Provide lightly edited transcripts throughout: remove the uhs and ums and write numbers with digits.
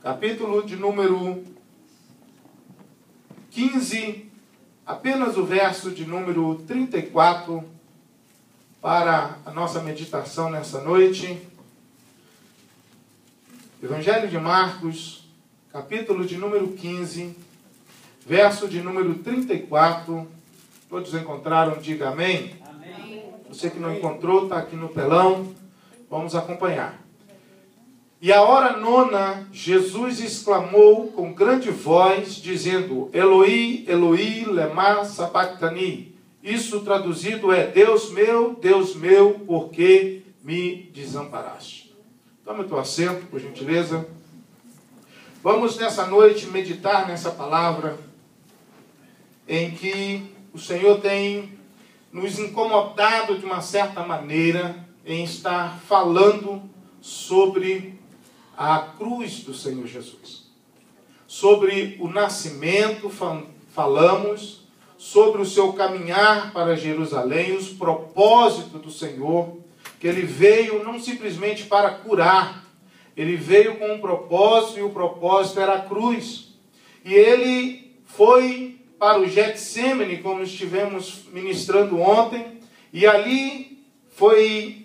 capítulo de número 15, apenas o verso de número 34, para a nossa meditação nessa noite. Evangelho de Marcos, capítulo de número 15, verso de número 34. Todos encontraram? Diga amém. Amém. Você que não encontrou, está aqui no telão. Vamos acompanhar. E à hora nona, Jesus exclamou com grande voz, dizendo: Eloi, Eloi, lema sabachthani. Isso traduzido é: Deus meu, por que me desamparaste? Tome o teu assento, por gentileza. Vamos nessa noite meditar nessa palavra em que o Senhor tem nos incomodado de uma certa maneira em estar falando sobre a cruz do Senhor Jesus. Sobre o nascimento falamos, sobre o seu caminhar para Jerusalém, os propósitos do Senhor, que ele veio não simplesmente para curar, ele veio com um propósito, e o propósito era a cruz. E ele foi para o Getsêmani, como estivemos ministrando ontem, e ali foi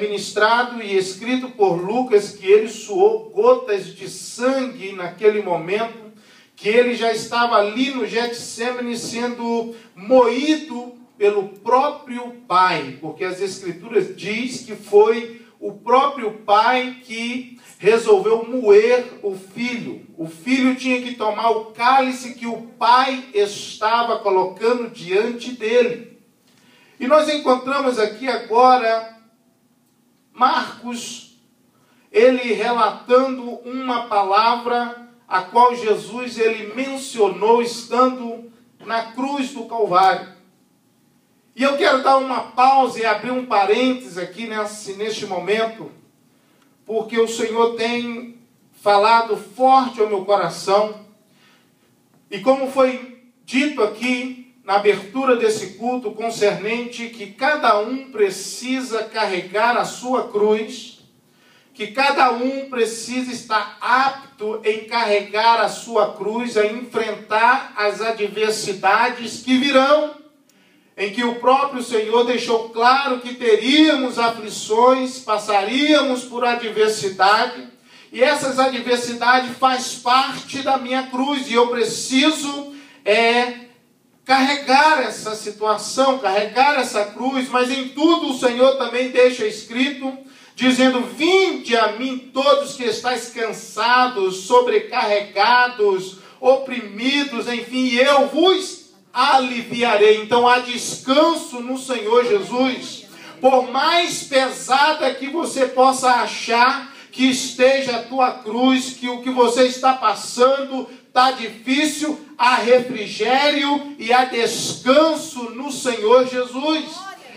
ministrado e escrito por Lucas que ele suou gotas de sangue naquele momento, que ele já estava ali no Getsêmani sendo moído pelo próprio Pai, porque as Escrituras diz que foi o próprio Pai que resolveu moer o Filho. O Filho tinha que tomar o cálice que o Pai estava colocando diante dele. E nós encontramos aqui agora Marcos, ele relatando uma palavra a qual Jesus ele mencionou estando na cruz do Calvário. E eu quero dar uma pausa e abrir um parênteses aqui neste momento, porque o Senhor tem falado forte ao meu coração. E como foi dito aqui na abertura desse culto concernente que cada um precisa carregar a sua cruz, que cada um precisa estar apto em carregar a sua cruz, a enfrentar as adversidades que virão, em que o próprio Senhor deixou claro que teríamos aflições, passaríamos por adversidade, e essas adversidades faz parte da minha cruz, e eu preciso carregar essa situação, carregar essa cruz, mas em tudo o Senhor também deixa escrito, dizendo: vinde a mim todos que estáis cansados, sobrecarregados, oprimidos, enfim, e eu vos aliviarei. Então há descanso no Senhor Jesus. Por mais pesada que você possa achar que esteja a tua cruz, que o que você está passando está difícil, há refrigério e há descanso no Senhor Jesus.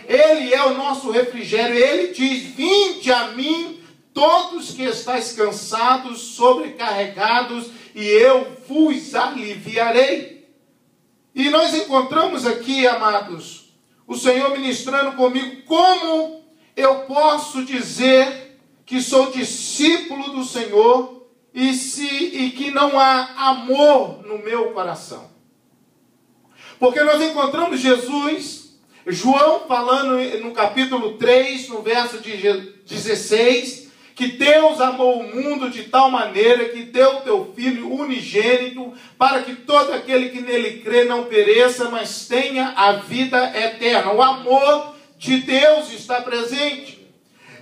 Ele é o nosso refrigério. Ele diz: vinde a mim todos que estáis cansados, sobrecarregados, e eu vos aliviarei. E nós encontramos aqui, amados, o Senhor ministrando comigo como eu posso dizer que sou discípulo do Senhor e que não há amor no meu coração. Porque nós encontramos João falando no capítulo 3, no verso de 16, que Deus amou o mundo de tal maneira que deu o teu Filho unigênito, para que todo aquele que nele crê não pereça, mas tenha a vida eterna. O amor de Deus está presente.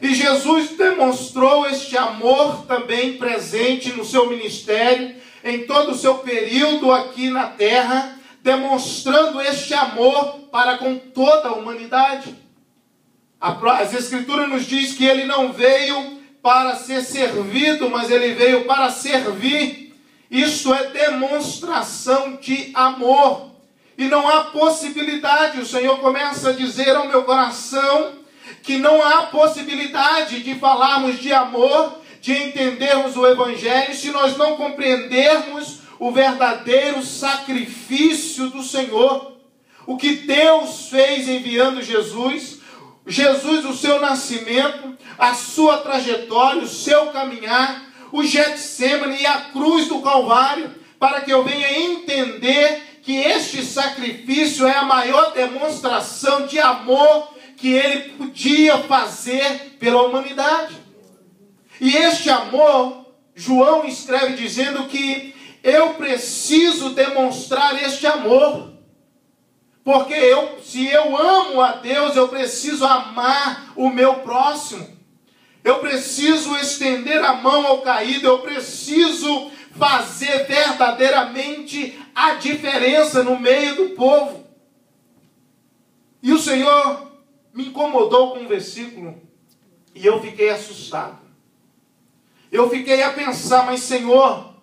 E Jesus demonstrou este amor também presente no seu ministério, em todo o seu período aqui na terra, demonstrando este amor para com toda a humanidade. As Escrituras nos diz que ele não veio para ser servido, mas ele veio para servir. Isso é demonstração de amor. E não há possibilidade, o Senhor começa a dizer ao meu coração, que não há possibilidade de falarmos de amor, de entendermos o Evangelho, se nós não compreendermos o verdadeiro sacrifício do Senhor. O que Deus fez enviando Jesus, o seu nascimento, a sua trajetória, o seu caminhar, o Getsêmani e a cruz do Calvário, para que eu venha entender que este sacrifício é a maior demonstração de amor que ele podia fazer pela humanidade. E este amor, João escreve dizendo que eu preciso demonstrar este amor. Porque se eu amo a Deus, eu preciso amar o meu próximo. Eu preciso estender a mão ao caído. Eu preciso fazer verdadeiramente a diferença no meio do povo. E o Senhor me incomodou com um versículo e eu fiquei assustado. Eu fiquei a pensar, mas Senhor,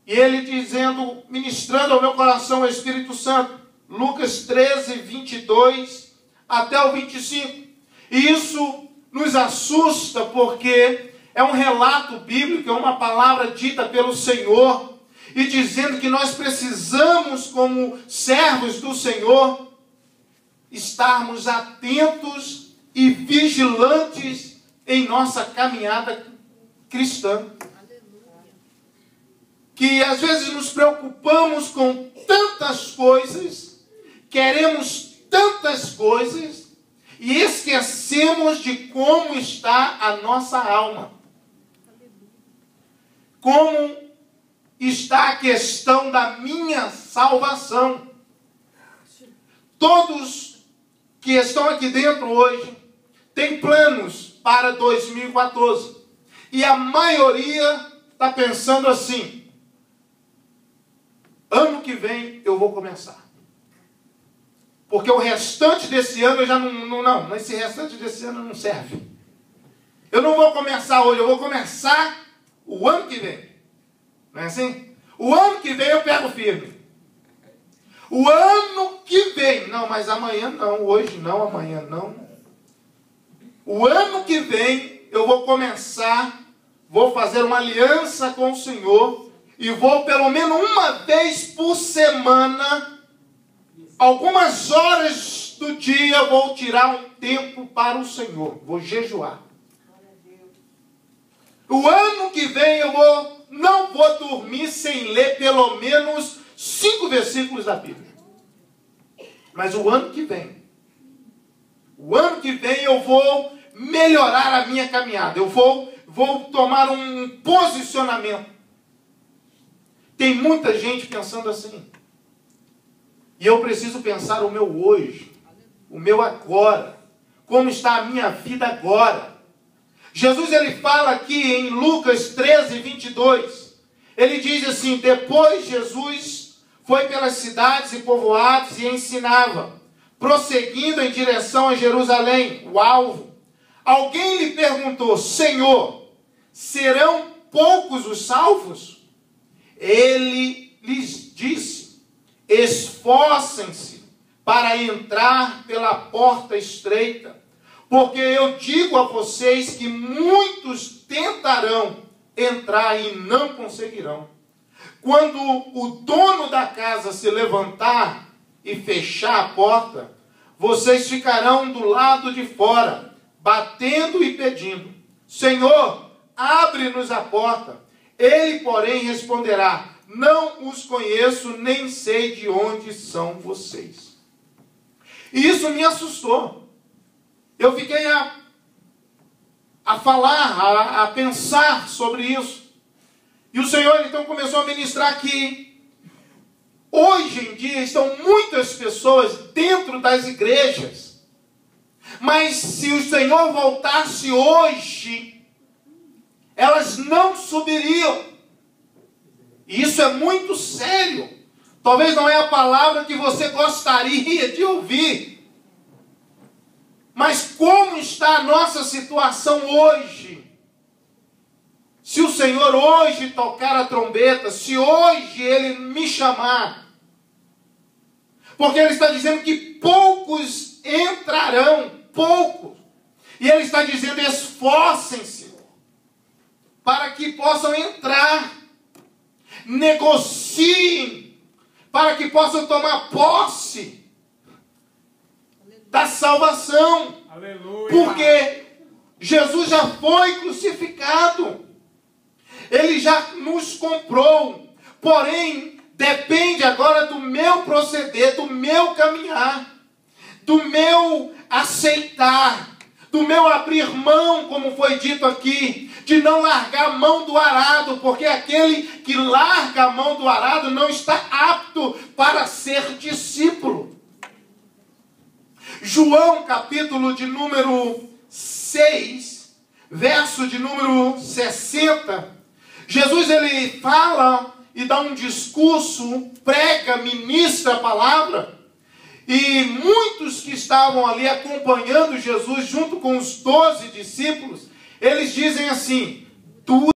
e Ele dizendo, ministrando ao meu coração o Espírito Santo, Lucas 13, 22 até o 25. E isso nos assusta porque é um relato bíblico, é uma palavra dita pelo Senhor, e dizendo que nós precisamos, como servos do Senhor, estarmos atentos e vigilantes em nossa caminhada cristã. Que às vezes nos preocupamos com tantas coisas, queremos tantas coisas, e esquecemos de como está a nossa alma. Como está a questão da minha salvação. Todos que estão aqui dentro hoje têm planos para 2014. E a maioria está pensando assim: ano que vem eu vou começar. Porque o restante desse ano eu já não, esse restante desse ano não serve. Eu não vou começar hoje, eu vou começar o ano que vem. Não é assim? O ano que vem eu pego firme. O ano que vem, não, mas amanhã não, hoje não, amanhã não. O ano que vem eu vou começar, vou fazer uma aliança com o Senhor e vou pelo menos uma vez por semana, algumas horas do dia, vou tirar um tempo para o Senhor, vou jejuar. O ano que vem eu não vou dormir sem ler pelo menos 5 versículos da Bíblia. Mas o ano que vem eu vou melhorar a minha caminhada. Eu vou tomar um posicionamento. Tem muita gente pensando assim. E eu preciso pensar o meu hoje, o meu agora. Como está a minha vida agora. Jesus, ele fala aqui em Lucas 13, 22. Ele diz assim: depois Jesus foi pelas cidades e povoados e ensinava, prosseguindo em direção a Jerusalém, o alvo. Alguém lhe perguntou: Senhor, serão poucos os salvos? Ele lhes disse: esforcem-se para entrar pela porta estreita, porque eu digo a vocês que muitos tentarão entrar e não conseguirão. Quando o dono da casa se levantar e fechar a porta, vocês ficarão do lado de fora, batendo e pedindo: Senhor, abre-nos a porta. Ele, porém, responderá: não os conheço, nem sei de onde são vocês. E isso me assustou. Eu fiquei a falar, a pensar sobre isso. E o Senhor então começou a ministrar que hoje em dia estão muitas pessoas dentro das igrejas. Mas se o Senhor voltasse hoje, elas não subiriam. E isso é muito sério. Talvez não é a palavra que você gostaria de ouvir. Mas como está a nossa situação hoje? Se o Senhor hoje tocar a trombeta, se hoje Ele me chamar, porque Ele está dizendo que poucos entrarão, poucos. E Ele está dizendo: esforcem-se para que possam entrar, negociem, para que possam tomar posse da salvação. Aleluia. Porque Jesus já foi crucificado. Ele já nos comprou. Porém, depende agora do meu proceder, do meu caminhar, do meu aceitar, do meu abrir mão, como foi dito aqui, de não largar a mão do arado, porque aquele que larga a mão do arado não está apto para ser discípulo. João, capítulo de número 6, verso de número 60, Jesus ele fala e dá um discurso, prega, ministra a palavra, e muitos que estavam ali acompanhando Jesus junto com os 12 discípulos, eles dizem assim: tu